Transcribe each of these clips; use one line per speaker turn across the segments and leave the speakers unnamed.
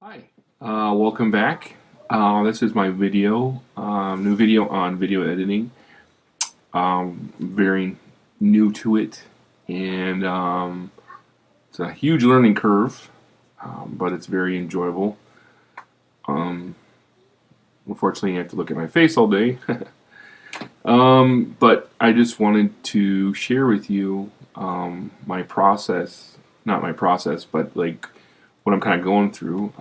Hi, welcome back. This is my video, new video on video editing. Very new to it, and it's a huge learning curve, but it's very enjoyable. Um, Unfortunately, you have to look at my face all day, but I just wanted to share with you my process, not my process, but like what I'm kind of going through.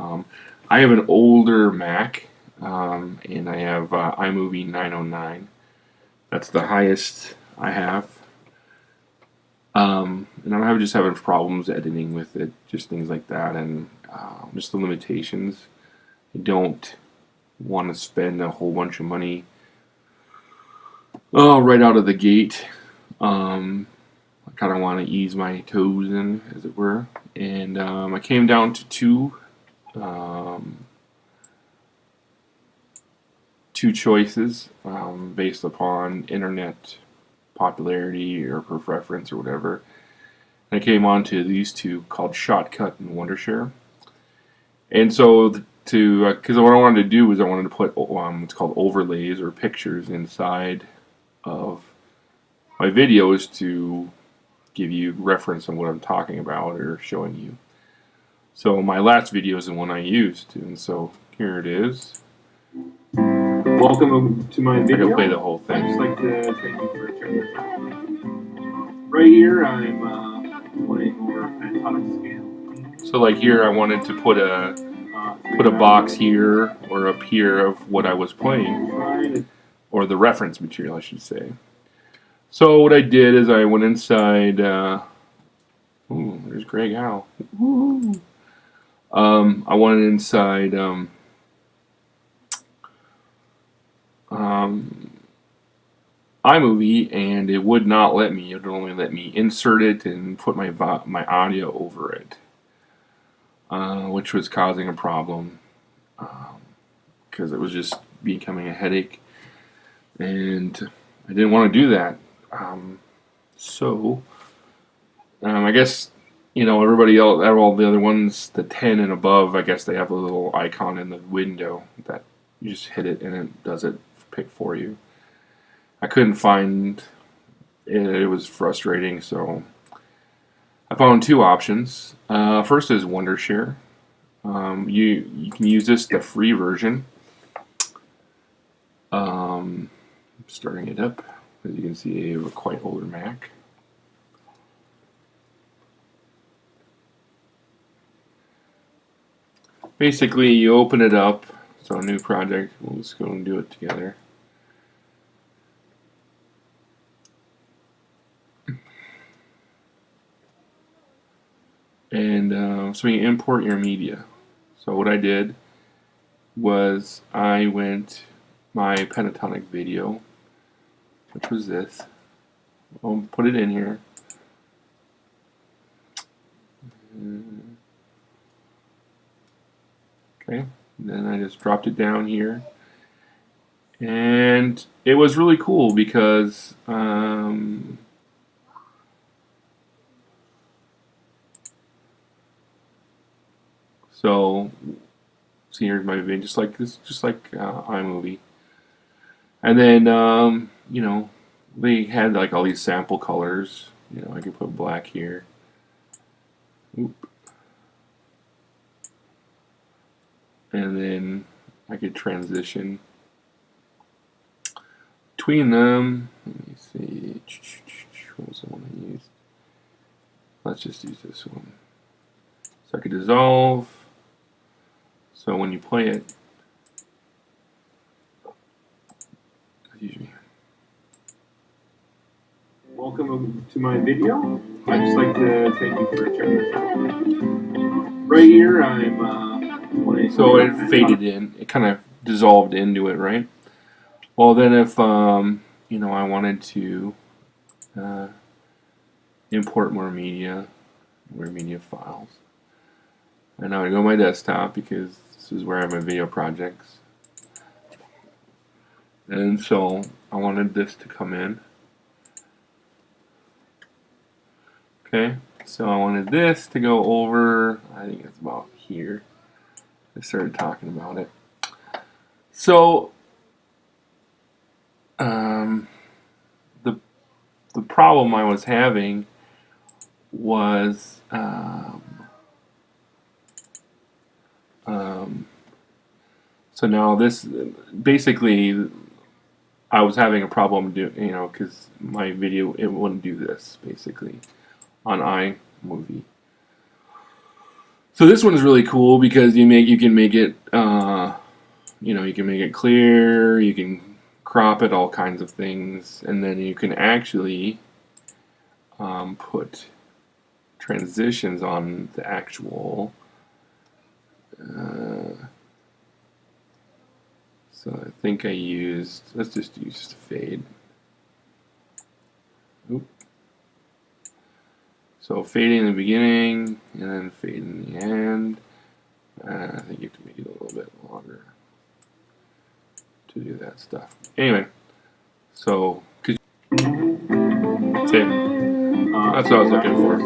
I have an older Mac, and I have iMovie 909. That's the highest I have. And I'm just having problems editing with it, just things like that, and just the limitations. I don't want to spend a whole bunch of money right out of the gate. I kind of want to ease my toes in, as it were. And I came down to um, two choices based upon internet popularity or preference or whatever. And I came on to these two called Shotcut and Wondershare. And so because what I wanted to do is I wanted to put what's called overlays or pictures inside of my videos to give you reference on what I'm talking about or showing you. So my last video is the one I used, and so here it is.
Welcome to my video.
I can play the whole thing.
I'd just like to thank you for checking this out. Right here, I'm playing over pentatonic scale.
So like here, I wanted to put a box here or up here of what I was playing, or the reference material, I should say. So what I did is I went inside. Ooh, there's Greg Howe. Woo. I went inside iMovie, and it would not let me. It would only let me insert it and put my audio over it, which was causing a problem because it was just becoming a headache, and I didn't want to do that. So I guess everybody else, all the other ones, the 10 and above, I guess they have a little icon in the window that you just hit it and it does it pick for you. I couldn't find it. It was frustrating, so I found two options. First is Wondershare. You can use this, the free version. Starting it up, as you can see, I have a quite older Mac. Basically, you open it up. So a new project. We'll just go and do it together. And so you import your media. So what I did was I went my pentatonic video, which was this. I'll put it in here. Okay, then I just dropped it down here. And it was really cool because so see, here's my video, just like this, just like iMovie. And then they had like all these sample colors. I could put black here. Oop. And then I could transition between them. Let me see. What was the one I used? Let's just use this one. So I could dissolve. So when you play it, excuse me.
Welcome to my video. I'd just like to thank you for checking this out. Right here, I'm playing.
So it faded in. It kind of dissolved into it, right? Well, then if I wanted to import more media files, and now I go to my desktop because this is where I have my video projects, and so I wanted this to come in. Okay, so I wanted this to go over. I think it's about here. I started talking about it. So, the problem I was having was so now this basically I was having a problem because my video it wouldn't do this basically on iMovie. So this one is really cool because you can make it you can make it clear, you can crop it, all kinds of things, and then you can actually put transitions on the actual. So I think I used. Let's just use a fade. Oop. So fading in the beginning and then fade in the end. I think you have to make it a little bit longer to do that stuff. Anyway, so same. That's what I was looking for.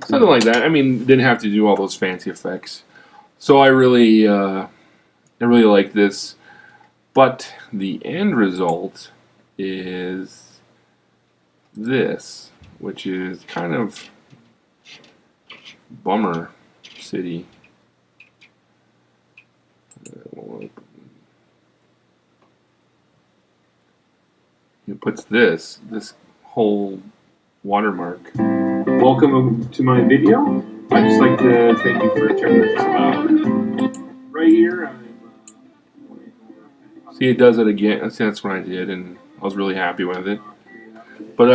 Something like that. I mean, didn't have to do all those fancy effects. So I really like this, but the end result is this, which is kind of bummer city. It puts this whole watermark.
Welcome to my video. I'd just like to thank you for checking this out. Right here,
See, it does it again. That's what I did, and I was really happy with it. But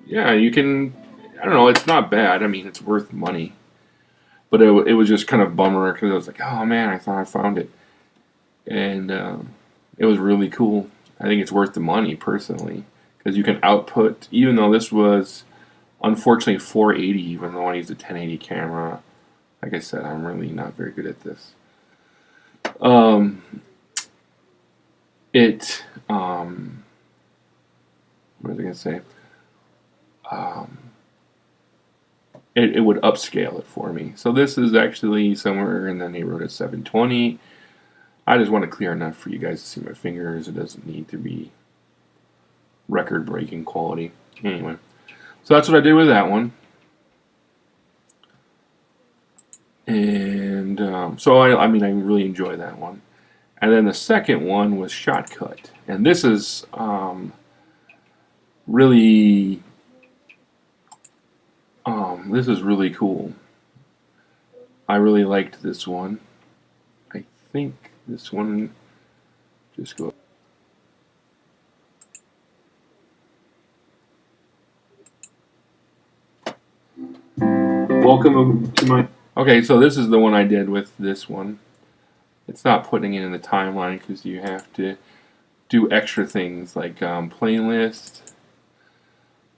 yeah, you can. I don't know. It's not bad. I mean, it's worth money. But it was just kind of bummer because I was like, oh man, I thought I found it, and it was really cool. I think it's worth the money personally because you can output. Even though this was unfortunately 480, even though I used a 1080 camera. Like I said, I'm really not very good at this. What was I gonna say? It would upscale it for me. So this is actually somewhere in the neighborhood of 720. I just want to clear enough for you guys to see my fingers. It doesn't need to be record-breaking quality. Anyway, so that's what I did with that one. And so I mean, I really enjoy that one. And then the second one was Shotcut, and this is really cool. I really liked this one. I think this one just go.
welcome to my.
Okay, so this is the one I did with this one. It's not putting it in the timeline because you have to do extra things like playlist.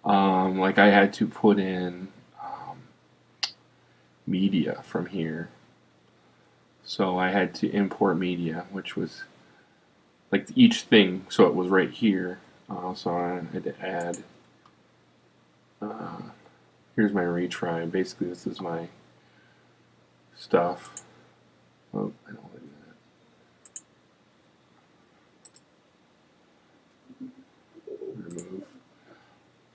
Like I had to put in media from here. So I had to import media, which was like each thing. So it was right here. So I had to add. Here's my retry. Basically, this is my stuff. Oh, I don't want to do that.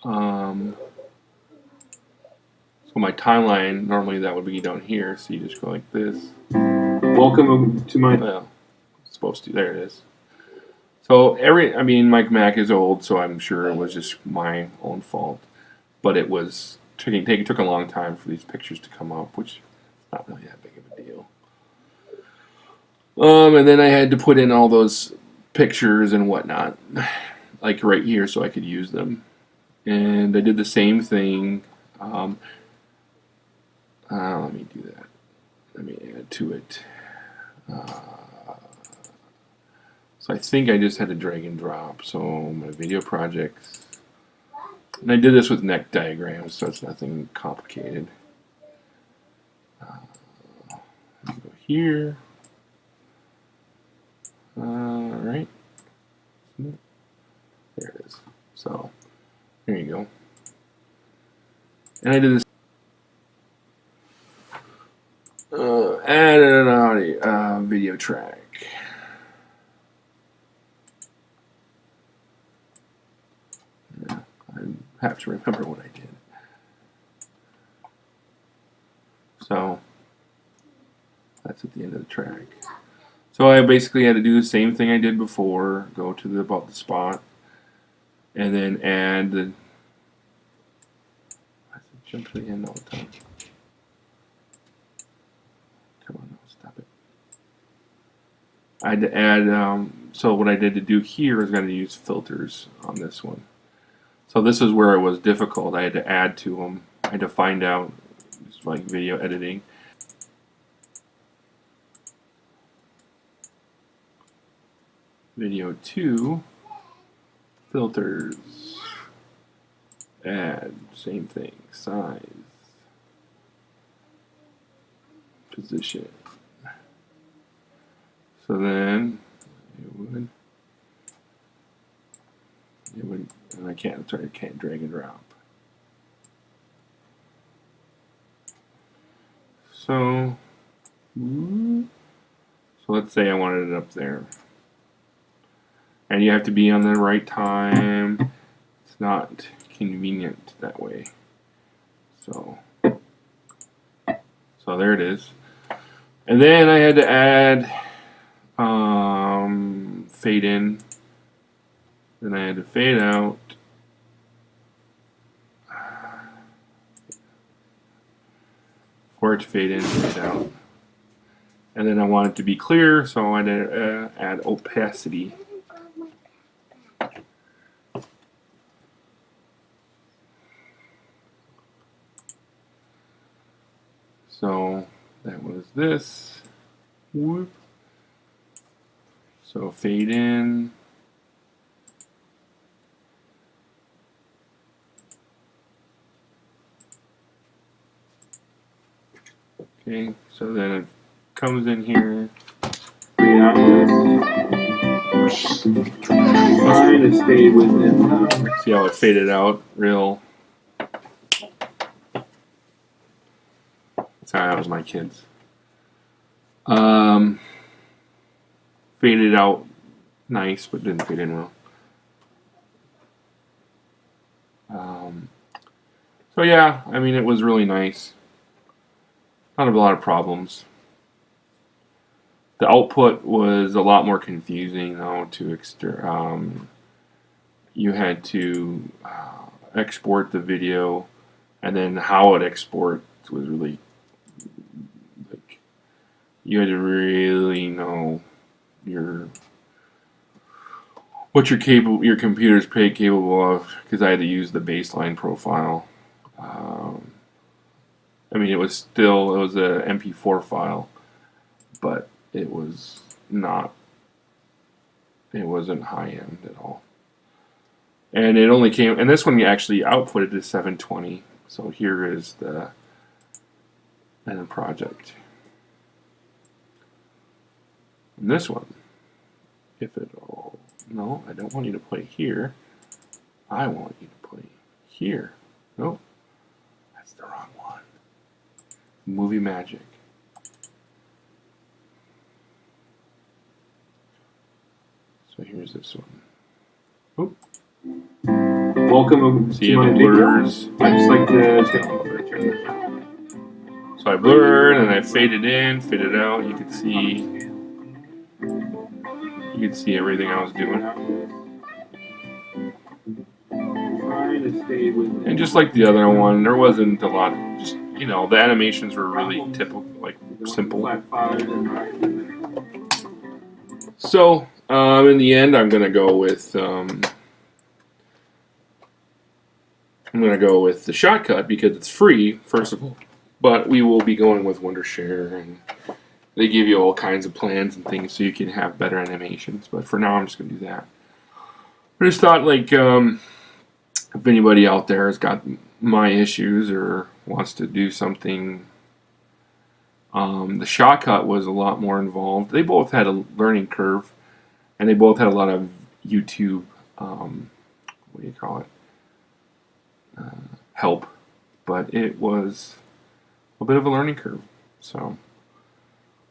Remove. So my timeline, normally that would be down here, so you just go like this.
Welcome to my.
Well, it's supposed to. There it is. So I mean, my Mac is old, so I'm sure it was just my own fault. But it was it took a long time for these pictures to come up, which is not really that big of a deal. And then I had to put in all those pictures and whatnot, like right here, so I could use them. And I did the same thing. Let me do that. Let me add to it. So I think I just had to drag and drop. So my video projects. And I did this with neck diagrams, so it's nothing complicated. Go here. Right. There it is. So there you go. And I did this add an audio video track. Yeah, I have to remember what I did. So that's at the end of the track. So I basically had to do the same thing I did before. Go to about the spot, and then add the. I jump to the end all the time. Come on, no, stop it. I had to add. So what I did to do here is going to use filters on this one. So this is where it was difficult. I had to add to them. I had to find out, just like video editing. Video 2, filters, add, same thing, size, position. So then it would, and I can't drag and drop. So let's say I wanted it up there. And you have to be on the right time. It's not convenient that way. So there it is. And then I had to add fade in. Then I had to fade out. For it to fade in, fade out. And then I want it to be clear, so I had to add opacity. So that was this. Whoop. So fade in. Okay, so then it comes in here.
Trying to stay within.
See how it faded out real. Sorry, that was my kids. Faded out nice, but didn't fade in well. So yeah, I mean, it was really nice. Not a lot of problems. The output was a lot more confusing though. You had to export the video, and then how it exports was really like you had to really know what your computer's capable of, because I had to use the baseline profile. I mean, it was a MP4 file, but it wasn't high end at all. And it only came, and this one actually outputted to 720. So here is the end project. And this one, no, I don't want you to play here. I want you to play here. Nope, that's the wrong one. Movie Magic. So here's this one. Oop.
Welcome
See
to my
blurs.
video. I'd just like to thank you for checking this out.
So I blurred and I faded in, faded out. You could see everything I was doing.
Trying to stay within.
And just like the other one, there wasn't a lot. Just the animations were really typical, like simple. So in the end, I'm gonna go with the shortcut because it's free, first of all. But we will be going with Wondershare, and they give you all kinds of plans and things so you can have better animations. But for now, I'm just gonna do that. I just thought, like, if anybody out there has got my issues or wants to do something, the shortcut was a lot more involved. They both had a learning curve, and they both had a lot of YouTube, what do you call it, help, but it was a bit of a learning curve. So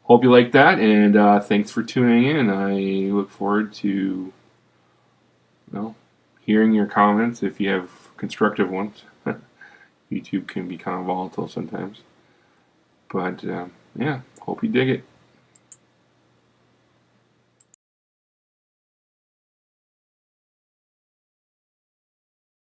hope you like that, and thanks for tuning in. I look forward to hearing your comments if you have constructive ones. YouTube can be kind of volatile sometimes. But yeah, hope you dig it.